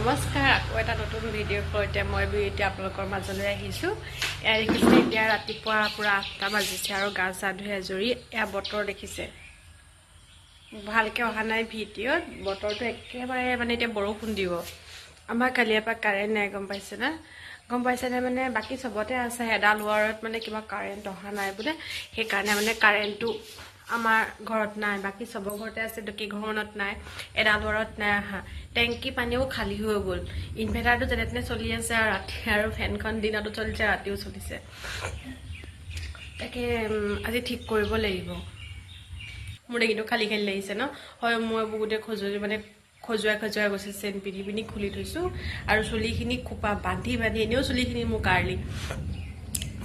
নমস্কাৰ আকৌ এটা নতুন ভিডিঅ'ৰ সৈতে মই এতিয়া আপোনালোকৰ মাজলৈ আহিছোঁ। এয়া দেখিছে এতিয়া ৰাতিপুৱা পুৰা 8টা বাজিছে আৰু গা চা ধুই আজৰি। এয়া বতৰ দেখিছে, ভালকৈ অহা নাই ভিডিঅ'ত। বতৰটো একেবাৰে মানে এতিয়া বৰষুণ দিব। আমাৰ কালিৰ পৰা কাৰেণ্ট নাই, গম পাইছেনে? মানে বাকী চবতে আছে, এডাল ৱাৰত মানে কিবা কাৰেণ্ট অহা নাই বোলে। সেইকাৰণে মানে কাৰেণ্টটো আমাৰ ঘৰত নাই, বাকী চবৰ ঘৰতে আছে, কি ঘৰত নাই, এডাল ৱাৰত নাই অহা। টেংকি পানীও খালী হৈ গ'ল। ইনভাৰ্টাৰটো যেনে তেনে চলি আছে আৰু ৰাতি আৰু ফেনখন দিনতো চলিছে, ৰাতিও চলিছে। তাকে আজি ঠিক কৰিব লাগিব। মোৰ কিন্তু খালী খালী লাগিছে ন? হয়, মই বহুতে খজুৱাই গৈছে। চেন পিন্ধি পিনি খুলি থৈছোঁ আৰু চুলিখিনি খোপা বান্ধি এনেও চুলিখিনি মোৰ কাৰ্লি।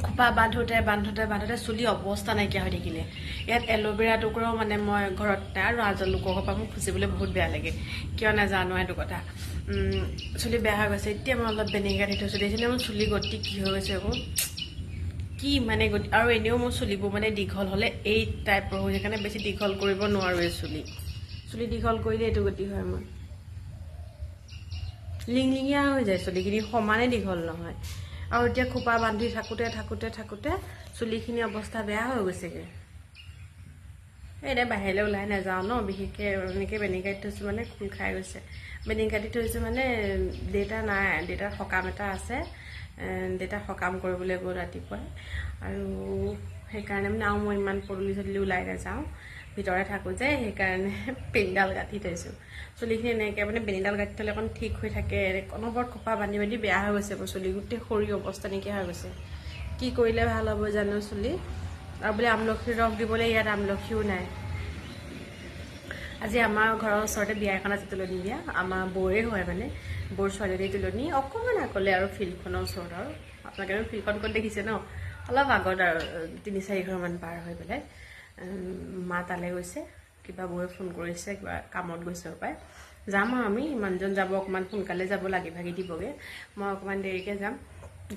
খোপা বান্ধোতে চুলি অৱস্থা নাইকিয়া হৈ থাকিলে। ইয়াত এল'ভেৰা টুকুৰাও মানে মই ঘৰত নাই আৰু আজল লোকৰ পৰা মোক খুচিবলৈ বহুত বেয়া লাগে, কিয় নাজানো এইটো কথা। চুলি বেয়া হৈ গৈছে। এতিয়া মই অলপ ভিনেগাৰ দি থৈছোঁ, দেখিছেনে মোৰ চুলি গতি কি হৈ গৈছে আকৌ, কি মানে গতি। আৰু এনেও মোৰ চুলিবোৰ মানে দীঘল হ'লে এই টাইপৰ হৈ, সেইকাৰণে বেছি দীঘল কৰিব নোৱাৰোঁ। চুলি দীঘল কৰিলে এইটো গতি হয়। মোৰ লিংলিঙীয়া হৈ যায়, চুলিখিনি সমানে দীঘল নহয়। আৰু এতিয়া খোপা বান্ধি থাকোঁতে চুলিখিনি অৱস্থা বেয়া হৈ গৈছেগৈ। এতিয়া বাহিৰলৈ ওলাই নাযাওঁ ন, বিশেষকৈ এনেকৈ বেনিকাই থৈছোঁ মানে খোল খাই গৈছে। বেনিকাটি থৈছোঁ মানে দেউতা নাই, দেউতাৰ সকাম এটা আছে। দেউতা সকাম কৰিবলৈ গ'ল ৰাতিপুৱাই, আৰু সেইকাৰণে মানে আৰু মই ইমান পদূলি ওলাই নাযাওঁ, ভিতৰে থাকোঁ যে, সেইকাৰণে পেনডাল গাঁঠি থৈছোঁ। চুলিখিনি এনেকৈ মানে বেনিডাল গাঁঠি থ'লে অকণ ঠিক হৈ থাকে। অনবৰত খোপা বান্ধি বেয়া হৈ গৈছে মোৰ চুলি, গোটেই শৰীৰ অৱস্থা নাইকিয়া হৈ গৈছে। কি কৰিলে ভাল হ'ব জানো চুলি? আৰু বোলে আমলখিৰ ৰস দিবলৈ, ইয়াত আমলখিও নাই। আজি আমাৰ ঘৰৰ ওচৰতে বিয়া এখন আছে, তুলনি বিয়া। আমাৰ বৌৰে হয়, মানে বৌৰ ছোৱালীজনী তুলনি। অকণমান আগলৈ আৰু ফিল্ডখনৰ ওচৰত, আৰু আপোনালোকে ফিল্ডখন ক'ত দেখিছে ন? অলপ আগত আৰু 3-4 ঘৰমান পাৰ হৈ পেলাই মা তালৈ গৈছে। কিবা বৌয়ে ফোন কৰিছে, কিবা কামত গৈছে পাই। যাম আৰু আমি মানুহজন যাব, অকণমান সোনকালে যাব, লাগি ভাগি দিবগৈ। মই অকণমান দেৰিকৈ যাম।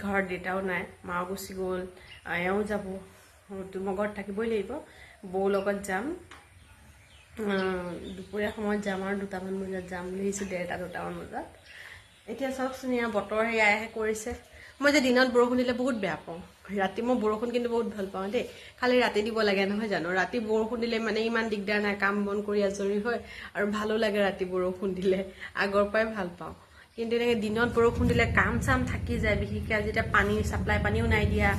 ঘৰত দেউতাও নাই, মাও গুচি গ'ল, এওঁ যাব। মই ঘৰত থাকিবই লাগিব। বৌৰ লগত যাম, দুপৰীয়া সময়ত যাম আৰু 2টামান বজাত যাম বুলি ভাবিছোঁ, 1:30-2টামান বজাত। এতিয়া চাওকচোন, ইয়াৰ বতৰ সেয়াহে কৰিছে। মই যে দিনত বৰষুণ দিলে বহুত বেয়া পাওঁ, ৰাতি মই বৰষুণ কিন্তু বহুত ভাল পাওঁ দেই। খালি ৰাতি দিব লাগে নহয় জানো? ৰাতি বৰষুণ দিলে মানে ইমান দিগদাৰ নাই, কাম বন কৰি আজৰি হয় আৰু ভালো লাগে। ৰাতি বৰষুণ দিলে আগৰ পৰাই ভাল পাওঁ, কিন্তু এনেকৈ দিনত বৰষুণ দিলে কাম চাম থাকি যায়। বিশেষকৈ আজি এতিয়া পানী চাপ্লাই পানীও নাই দিয়া,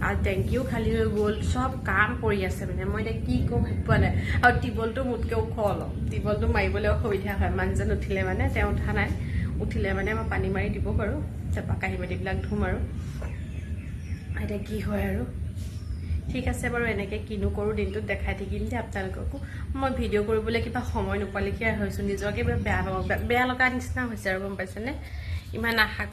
আৰু টেংকিও খালী হৈ গ'ল, চব কাম পৰি আছে। মানে মই এতিয়া কি কৰোঁ ভাবি পোৱা নাই। আৰু টিবলটো মোতকৈ ওখ অলপ, টিবলটো মাৰিবলৈ অসুবিধা হয়। মানুহজন উঠিলে মানে, তেওঁ উঠা নাই, উঠিলে মানে মই পানী মাৰি দিব পাৰোঁ, তাৰপৰা কাঁহী বাতিবিলাক ধুম আৰু। এতিয়া কি হয় আৰু, ঠিক আছে বাৰু। এনেকৈ কিনো কৰোঁ দিনটোত দেখাই থাকিম যে আপোনালোককো। মই ভিডিঅ' কৰিবলৈ কিবা সময় নোপোৱালৈকে হৈছোঁ, নিজকে বেয়া লগা নিচিনা হৈছে আৰু, গম পাইছেনে? ইমান আশা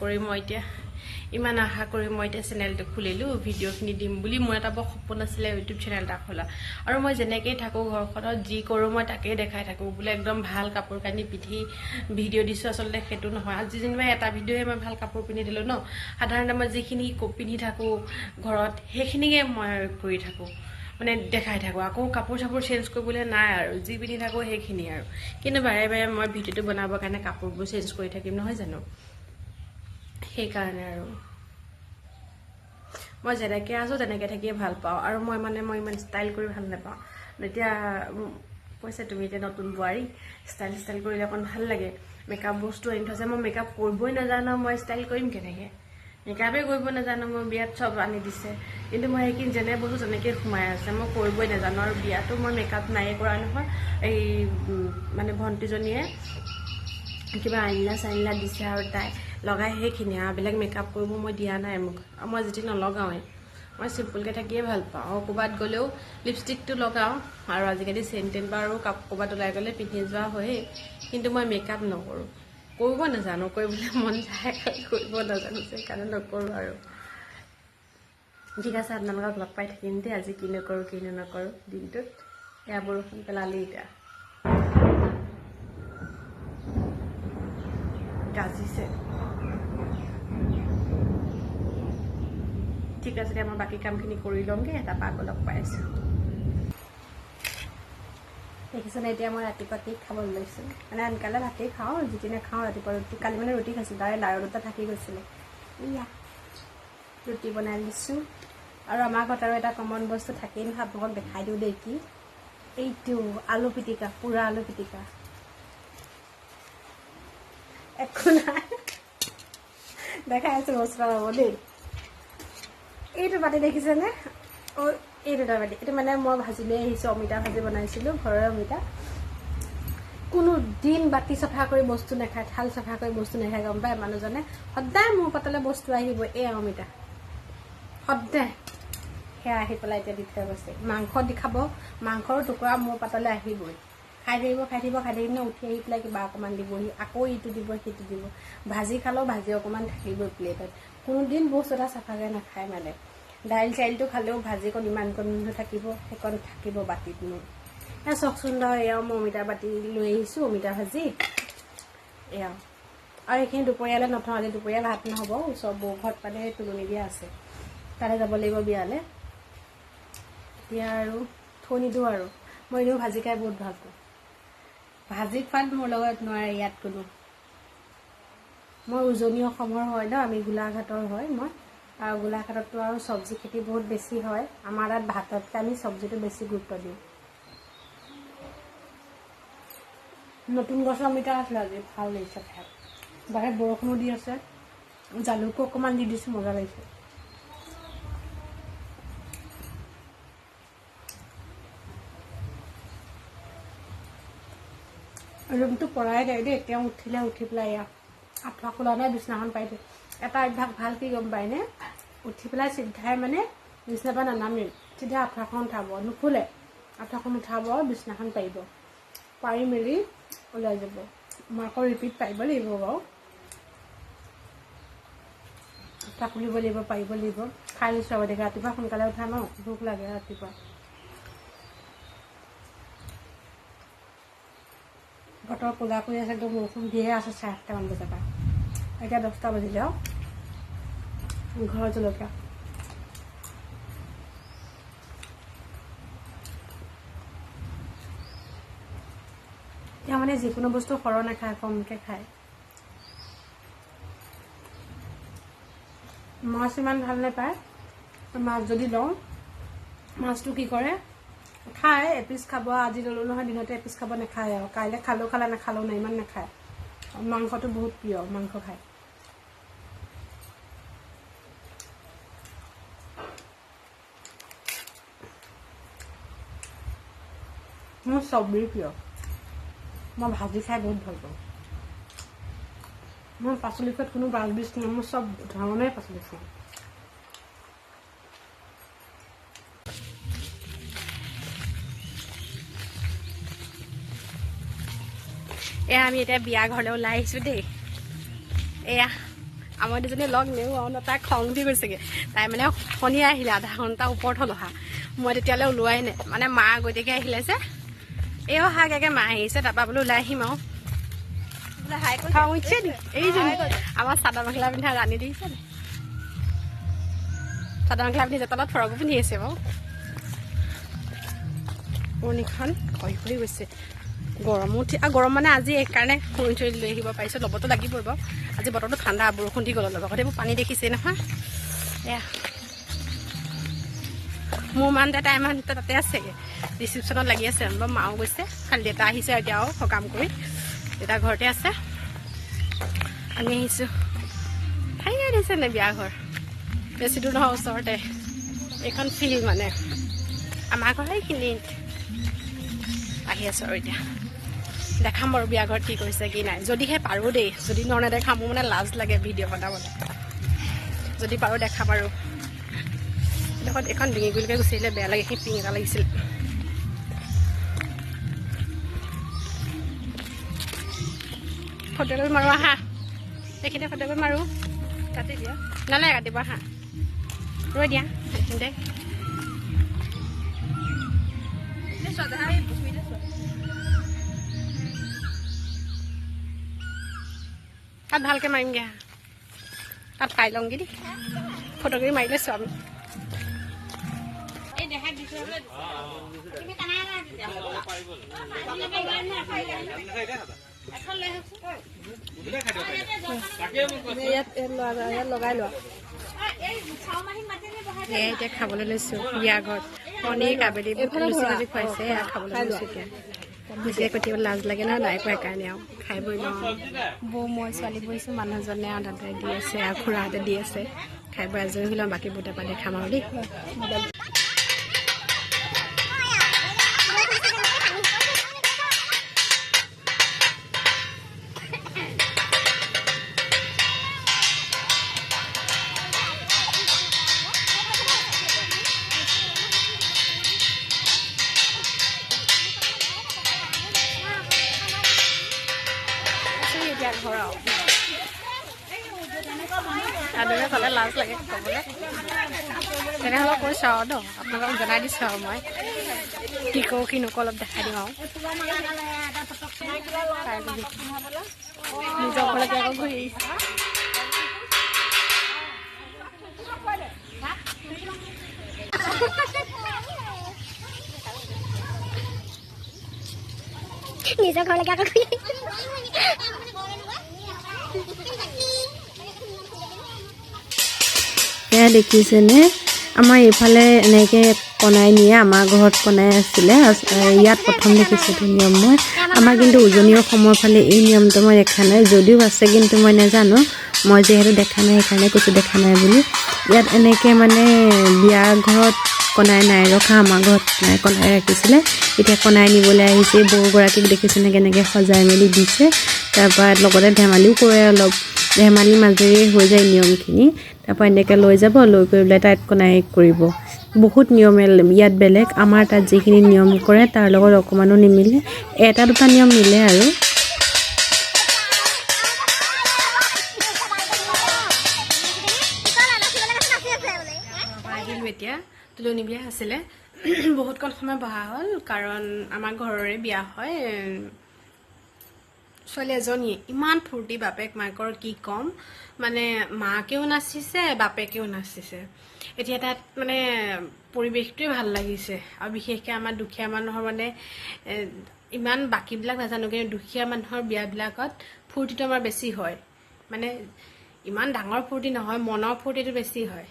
কৰি মই এতিয়া চেনেলটো খুলিলোঁ, ভিডিঅ'খিনি দিম বুলি। মোৰ এটা বৰ সপোন আছিলে ইউটিউব চেনেল এটা খোলা। আৰু মই যেনেকৈয়ে থাকোঁ ঘৰখনত, যি কৰোঁ মই তাকেই দেখাই থাকোঁ। বোলে একদম ভাল কাপোৰ কানি পিন্ধি ভিডিঅ' দিছোঁ, আচলতে সেইটো নহয়। আজি যেনিবা এটা ভিডিঅ'হে মই ভাল কাপোৰ পিন্ধি দিলোঁ ন। সাধাৰণতে মই যিখিনি পিন্ধি থাকোঁ ঘৰত, সেইখিনিকে মই কৰি থাকোঁ, মানে দেখাই থাকোঁ। আকৌ কাপোৰ চাপোৰ চেঞ্জ কৰিবলৈ নাই আৰু, যি পিন্ধি থাকোঁ সেইখিনি আৰু। কিন্তু বাৰে মই ভিডিঅ'টো বনাবৰ কাৰণে কাপোৰবোৰ চেঞ্জ কৰি থাকিম, নহয় জানো? সেইকাৰণে আৰু মই যেনেকৈ আছোঁ তেনেকৈ থাকিয়ে ভাল পাওঁ। আৰু মই ইমান ষ্টাইল কৰি ভাল নাপাওঁ। এতিয়া কৈছে, তুমি এতিয়া নতুন বোৱাৰী, ষ্টাইল কৰিলে অকণ ভাল লাগে। মেকআপ বস্তু আনি থৈছে, মই মেকআপ কৰিবই নাজানো, মই ষ্টাইল কৰিম কেনেকৈ? মেকআপেই কৰিব নাজানো। মই বিয়াত চব আনি দিছে, কিন্তু মই সেইখিনি যেনে বস্তু তেনেকৈ সোমাই আছে, মই কৰিবই নাজানো। আৰু বিয়াতো মই মেকআপ নাইয়ে কৰা নহয়। এই মানে ভণ্টিজনীয়ে কিবা আইনলা দিছে আৰু তাই লগাই, সেইখিনি আৰু বেলেগ মেকআপ কৰিব মই দিয়া নাই মোক। আৰু মই যেতিয়া নলগাওঁৱেই, মই চিম্পুলকৈ থাকিয়ে ভাল পাওঁ। আৰু ক'ৰবাত গ'লেও লিপষ্টিকটো লগাওঁ, আৰু আজিকালি চেণ্ট বাৰু ক'ৰবাত ওলাই গ'লে পিন্ধি যোৱা হয়েই, কিন্তু মই মেকআপ নকৰোঁ, কৰিব নাজানো। কৰিবলৈ মন যায়, কৰিব নাজানো, সেইকাৰণে নকৰোঁ আৰু। ঠিক আছে, আপোনালোকক লগ পাই থাকিম দেই। আজি কি নকৰোঁ দিনটোত। এয়া বৰষুণ পেলালি, এতিয়া গাজিছে। ঠিক আছে, মই বাকী কামখিনি কৰি লওঁগৈ, তাৰপৰা আকৌ লগ পাই আছোঁ। দেখিছেনে এতিয়া মই ৰাতিপুৱা কেক খাবলৈ লৈছোঁ মানে আনকালে ভাতেই খাওঁ যিদিনা খাওঁ ৰাতিপুৱা ৰুটি কালি মানে ৰুটি খাইছোঁ তাৰে লাৰু দুটা থাকি গৈছিলে ইয়া ৰুটি বনাই দিছোঁ আৰু আমাৰ ঘৰত আৰু এটা কমন বস্তু থাকেই নহয় আপোনালোকক দেখাই দিওঁ দেই কি এইটো আলু পিটিকা পুৰা আলু পিটিকা একো নাই দেখাই আছোঁ মছলা হ'ব দেই এইটো বাতি দেখিছেনে এই দুটা বাতি এইটো মানে মই ভাজি লৈ আহিছোঁ অমিতা ভাজি বনাইছিলোঁ ঘৰৰ অমিতা কোনো দিন বাতি চাফা কৰি বস্তু নাখায় থাল চাফা কৰি বস্তু নাখায় গম পায় মানুহজনে সদায় মোৰ পাতলৈ বস্তু আহিব এই অমিতা সদায় সেয়া আহি পেলাই এতিয়া দি থৈ গৈছে মাংস দি খাব মাংসৰ টুকুৰা মোৰ পাতলৈ আহিবই খাই থাকিব উঠি আহি পেলাই কিবা অকণমান দিবহি আকৌ ইটো দিব সিটো দিব ভাজি খালেও ভাজি অকণমান থাকিবই প্লেটত কোনোদিন বস্তু এটা চাফাকৈ নাখায় মানে দাইল চাইলটো খালেও ভাজিকণ ইমানকণ থাকিব সেইকণ থাকিব বাতিত মোৰ চাওকচোন এয়াও মই অমিতা বাতি লৈ আহিছোঁ অমিতা ভাজি এয়া আৰু এইখিনি দুপৰীয়ালৈ নথওঁ আজি দুপৰীয়া ভাত নহ'ব ওচৰ বৌ ঘৰত মানে তুলনি দিয়া আছে তালৈ যাব লাগিব বিয়ালৈ এতিয়া আৰু থৈ নিদিওঁ আৰু মই এনেও ভাজি খাই বহুত ভাল পাওঁ ভাজি খোৱাত মোৰ লগত নোৱাৰে ইয়াত কোনো মই উজনি অসমৰ হয় ন আমি গোলাঘাটৰ হয় মই আৰু গোলাঘাটততো আৰু চব্জি খেতি বহুত বেছি হয় আমাৰ তাত ভাততকৈ আমি চব্জিটো বেছি গুৰুত্ব দিওঁ নতুন গছৰ অমিতা আছিলে আজি ভাল লাগিছে খাই বাহিৰত বৰষুণো দি আছে জালুকো অকণমান দি দিছোঁ মজা লাগিছে ৰুমটো পৰাই যায় দেই তেওঁ উঠিলে উঠি পেলাই এয়া আঁঠুৱা খোলা নাই বিচনাখন পাই দিয়ে এটা অভ্যাস ভাল কি গম পায়নে উঠি পেলাই চিধাই মানে বিচনাৰ পৰা নানামিল চিধা আঁঠুৱাখন উঠাব নুখোলে আঁঠুৱাখন উঠাব বিচনাখন পাৰিব পাৰি মেলি ওলাই যাব মই আকৌ ৰিপিট পাৰিব লাগিব বাৰু আঁঠুৱা খুলিব লাগিব পাৰিব লাগিব খাই লৈছোঁ আৰু দেখে ৰাতিপুৱা সোনকালে উঠা ন ভোক লাগে ৰাতিপুৱা বতৰ ক'লা কৰি আছে একদম বৰষুণ দিয়ে আছে 8:30মান বজাৰ পৰা এতিয়া 10টা বাজিলে আৰু ঘৰৰ জলকীয়া এতিয়া মানে যিকোনো বস্তু সৰহ নাখায় কমকৈ খায় মাছ ইমান ভাল নাপায় মাছ যদি লওঁ মাছটো কি কৰে খায় এপিচ খাব আজি ল'লোঁ নহয় দিনতে এপিচ খাব নাখায় আৰু কাইলৈ খালেও খালে নাখালেও নাই ইমান নাখায় মাংসটো বহুত প্ৰিয় মাংস খায় মোৰ চব্জি প্ৰিয় মই ভাজি খাই বহুত ভাল পাওঁ মই পাচলি খোৱাত কোনো বাছ বিচ নাই মই চব ধৰণৰে পাচলি খাওঁ এয়া আমি এতিয়া বিয়া ঘৰলৈ ওলাই আহিছোঁ দেই এয়া আমাৰ দুজনী লগ নেও আৰু তাই খং উঠি গৈছেগৈ তাই মানে শনিয়ে আহিলে আধা ঘণ্টা ওপৰত হ'ল অহা মই তেতিয়ালৈ ওলোৱাই নাই মানে মা গতিকে আহিলে যে এই অহা আগে মা আহিছে তাৰপৰা বোলো ওলাই আহিম আৰু খং উঠিছে নি এইজনী আমাৰ চাদৰ মেখেলা পিন্ধা ৰাণী দেখিছে নি চাদৰ মেখেলা পিন্ধিছে তলত ফ্ৰকো পিন্ধি আছে বাৰু পুৰণিখন খহি খহি গৈছে গৰমো উঠি আৰু গৰম মানে আজি এইকাৰণে খৰি চৰি লৈ আহিব পাৰিছোঁ ল'বতো লাগিবই বাৰু আজি বতৰটো ঠাণ্ডা বৰষুণ দি গ'ল লগত এইবোৰ পানী দেখিছেই নহয় এয়া মোৰ মানুহতে তাই মানুহতে তাতে আছেগৈ ৰিচিপশ্যনত লাগি আছে বাৰু মাও গৈছে খালি দেউতা আহিছে এতিয়া আৰু সকাম কৰি দেউতা ঘৰতে আছে আমি আহিছোঁ ঠাই দিছে নে বিয়া ঘৰ বেছি দূৰ নহয় ওচৰতে এইখন ফিল্ড মানে আমাৰ ঘৰ সেইখিনিত আহি আছোঁ আৰু এতিয়া দেখাম বাৰু বিয়া ঘৰত কি কৰিছে কি নাই যদিহে পাৰোঁ দেই যদি নেদেখাম মোৰ মানে লাজ লাগে ভিডিঅ' বনাবলৈ যদি পাৰোঁ দেখাম আৰু দেখোন এখন ডিঙি গুলিকৈ গুচি আহিলে বেয়া লাগে সেই পিং এটা লাগিছিল ফটো কপি মাৰোঁ আহা এইখিনিতে ফটো কপি মাৰোঁ কাটি দিয়া নালাগে কাটিব আহা ৰৈ দিয়া এইখিনিতে তাত ভালকৈ মাৰিমগৈ তাত পাই লওঁগৈ দেই ফটো কপি মাৰি লৈছোঁ আমি এই দেখাই দিছোঁ লগাই লোৱা এতিয়া খাবলৈ লৈছো বিয়া ঘৰত পনীৰ কাবেলি লুচি ভাজি খুৱাইছে খাবলৈ লৈছো এতিয়া বুজিয়ে কঠিয়াব লাজ লাগে নহয় নাই কোৱা সেইকাৰণে আৰু খাই বৈ লওঁ বৌ মই ছোৱালী বহিছোঁ মানুহজনে আৰু দাদাই দি আছে আৰু খুৰাহঁতে দি আছে খাই বৈ আজৰি হৈ লওঁ বাকী বুটে পাতে খাম আৰু দেই ঘৰ আদৰে পালে লাজ লাগে ক'বলৈ তেনেহ'লে কৈছোঁ আৰু ন আপোনালোকক জনাই দিছোঁ আৰু মই কি কৰোঁ কি নকৰোঁ অলপ দেখাই দিওঁ আৰু নিজৰ ঘৰলৈকে আকৌ ঘূৰি নিজৰ ঘৰলৈকে আকৌ ঘূৰি এয়া দেখিছেনে আমাৰ এইফালে এনেকৈ কনাই নিয়ে আমাৰ ঘৰত কনাই আছিলে ইয়াত প্ৰথম দেখিছোঁ নিয়ম মই আমাৰ কিন্তু উজনি অসমৰ ফালে এই নিয়মটো মই দেখা নাই যদিও আছে কিন্তু মই নাজানো মই যিহেতু দেখা নাই সেইকাৰণে কৈছোঁ দেখা নাই বুলি ইয়াত এনেকৈ মানে বিয়া ঘৰত কনাই নাই ৰখা আমাৰ ঘৰত নাই কনাই ৰাখিছিলে এতিয়া কনাই নিবলৈ আহিছে বৌগৰাকীক দেখিছেনে কেনেকৈ সজাই মেলি দিছে তাৰপৰা লগতে ধেমালিও কৰে অলপ ধেমালি মাজেৰে হৈ যায় নিয়মখিনি তাৰপৰা এনেকৈ লৈ যাব লৈ কৰি পেলাই তাত কনাই কৰিব বহুত নিয়ম ইয়াত বেলেগ আমাৰ তাত যিখিনি নিয়ম কৰে তাৰ লগত অকণমানো নিমিলে এটা দুটা নিয়ম মিলে আৰু এতিয়া তুলনি বিয়া আছিলে বহুতকণ সময় বহা হ'ল কাৰণ আমাৰ ঘৰৰে বিয়া হয় ছোৱালী এজনীয়ে ইমান ফূৰ্তি বাপেক মাকৰ কি ক'ম মানে মাকেও নাচিছে বাপেকেও নাচিছে এতিয়া তাত মানে পৰিৱেশটোৱে ভাল লাগিছে আৰু বিশেষকৈ আমাৰ দুখীয়া মানুহৰ মানে ইমান বাকীবিলাক নাজানো কিন্তু দুখীয়া মানুহৰ বিয়াবিলাকত ফূৰ্তিটো আমাৰ বেছি হয় মানে ইমান ডাঙৰ ফূৰ্তি নহয় মনৰ ফূৰ্তিটো বেছি হয়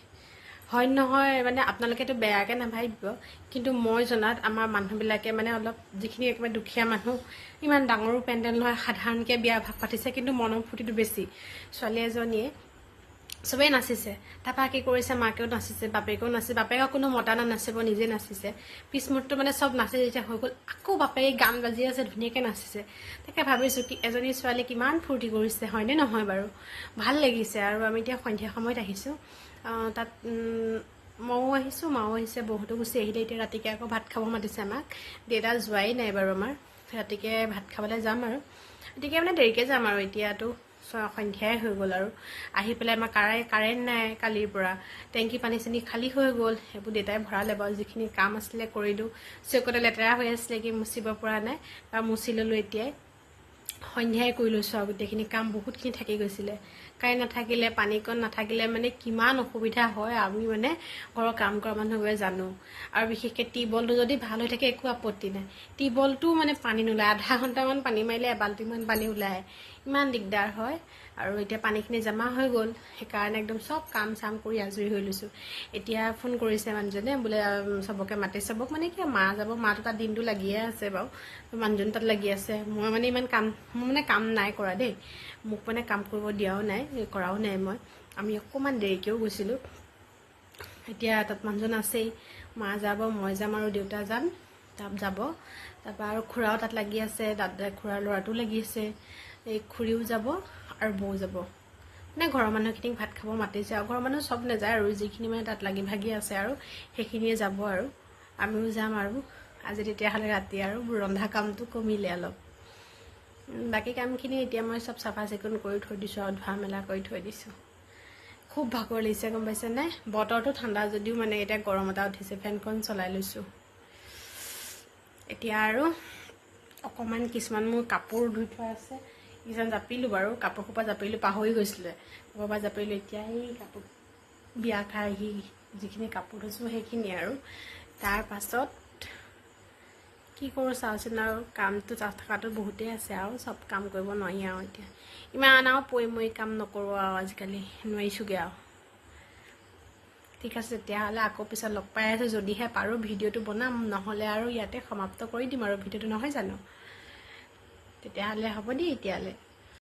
নহয় মানে আপোনালোকেতো বেয়াকৈ নাভাবিব কিন্তু মই জনাত আমাৰ মানুহবিলাকে মানে অলপ যিখিনি একেবাৰে দুখীয়া মানুহ ইমান ডাঙৰো পেণ্ডেল নহয় সাধাৰণকৈ বিয়া ভাগ পাতিছে কিন্তু মনৰ ফূৰ্তিটো বেছি ছোৱালী এজনীয়ে চবেই নাচিছে তাৰপৰা কি কৰিছে মাকেও নাচিছে বাপেকেও নাচিছে বাপেকক কোনো মতা নাচিব নিজে নাচিছে পিছ মুহূৰ্তত মানে চব নাচি যেতিয়া হৈ গ'ল আকৌ বাপেকে গান বাজি আছে ধুনীয়াকৈ নাচিছে তাকে ভাবিছোঁ কি এজনী ছোৱালী কিমান ফূৰ্তি কৰিছে হয়নে নহয় বাৰু ভাল লাগিছে আৰু আমি এতিয়া সন্ধিয়া সময়ত আহিছোঁ তাত ময়ো আহিছোঁ মাও আহিছে বহুতো গুচি আহিলে এতিয়া ৰাতিকৈ আকৌ ভাত খাব মাতিছে আমাক দেউতা যোৱাই নাই বাৰু আমাৰ ৰাতিকৈ ভাত খাবলৈ যাম আৰু ৰাতিকৈ মানে দেৰিকৈ যাম আৰু এতিয়াতো সন্ধিয়াই হৈ গ'ল আৰু আহি পেলাই আমাৰ কাৰেণ্ট নাই কালিৰ পৰা টেংকি পানী চানী খালী হৈ গ'ল সেইবোৰ দেউতাই ভৰালে বাৰু যিখিনি কাম আছিলে কৰিলোঁ চৌকতে লেতেৰা হৈ আছিলে কি মুচিব পৰা নাই বা মুচি ল'লোঁ এতিয়াই সন্ধিয়াই কৰি লৈছোঁ আৰু গোটেইখিনি কাম বহুতখিনি থাকি গৈছিলে কাৰেণ্ট নাথাকিলে পানীকণ নাথাকিলে মানে কিমান অসুবিধা হয় আমি মানে ঘৰৰ কাম কৰা মানুহবোৰে জানো আৰু বিশেষকৈ টিউবৱেলটো যদি ভাল হৈ থাকে একো আপত্তি নাই টিউবৱেলটো মানে পানী নোলায় আধা ঘণ্টামান পানী মাৰিলে এবাল্টিমান পানী ওলায় ইমান দিগদাৰ হয় আৰু এতিয়া পানীখিনি জমা হৈ গ'ল সেইকাৰণে একদম চব কাম চাম কৰি আজৰি হৈ লৈছোঁ এতিয়া ফোন কৰিছে মানুহজনে বোলে চবকে মাতি চবক মানে কি মা যাব মাটো তাত দিনটো লাগিয়ে আছে বাৰু মানুহজন তাত লাগি আছে মই মানে ইমান কাম নাই কৰা দেই মোক মানে কাম কৰিব দিয়াও নাই কৰাও নাই মই আমি অকণমান দেৰিকৈও গৈছিলোঁ এতিয়া তাত মানুহজন আছেই মা যাব মই যাম আৰু দেউতা যাম তাত যাব তাৰপৰা আৰু খুৰাও তাত লাগি আছে খুৰাৰ ল'ৰাটোও লাগি আছে এই খুৰীও যাব আৰু বৌ যাব মানে ঘৰৰ মানুহখিনিক ভাত খাব মাতিছে আৰু ঘৰৰ মানুহ চব নাযায় আৰু যিখিনি মানে তাত লাগি ভাগি আছে আৰু সেইখিনিয়ে যাব আৰু আমিও যাম আৰু আজি তেতিয়াহ'লে ৰাতি আৰু ৰন্ধা কামটো কমিলে অলপ বাকী কামখিনি এতিয়া মই চব চাফা চিকুণ কৰি থৈ দিছোঁ আৰু ধোৱা মেলা কৰি থৈ দিছোঁ খুব ভাগৰ লাগিছে গম পাইছেনে বতৰটো ঠাণ্ডা যদিও মানে এতিয়া গৰম এটা উঠিছে ফেনখন চলাই লৈছোঁ এতিয়া আৰু অকণমান কিছুমান মোৰ কাপোৰ ধুই থোৱা আছে কিছুমান জাপিলোঁ বাৰু কাপোৰ সোপা জাপিলোঁ পাহৰি গৈছিলে ক'ৰবাৰ পৰা জাপিলোঁ এতিয়া এই কাপোৰ বিয়া খাই আহি যিখিনি কাপোৰ ধুইছোঁ সেইখিনি আৰু তাৰ পাছত কি কৰোঁ চাওঁচোন আৰু কামটো থকাটো বহুতেই আছে আৰু চব কাম কৰিব নোৱাৰি আৰু এতিয়া ইমান আৰু পৰি কাম নকৰোঁ আৰু আজিকালি নোৱাৰিছোঁগৈ আৰু ঠিক আছে তেতিয়াহ'লে আকৌ পিছত লগ পাই আছোঁ যদিহে পাৰোঁ ভিডিঅ'টো বনাম নহ'লে আৰু ইয়াতে সমাপ্ত কৰি দিম আৰু ভিডিঅ'টো নহয় জানো তেতিয়াহ'লে হ'ব দেই এতিয়ালৈ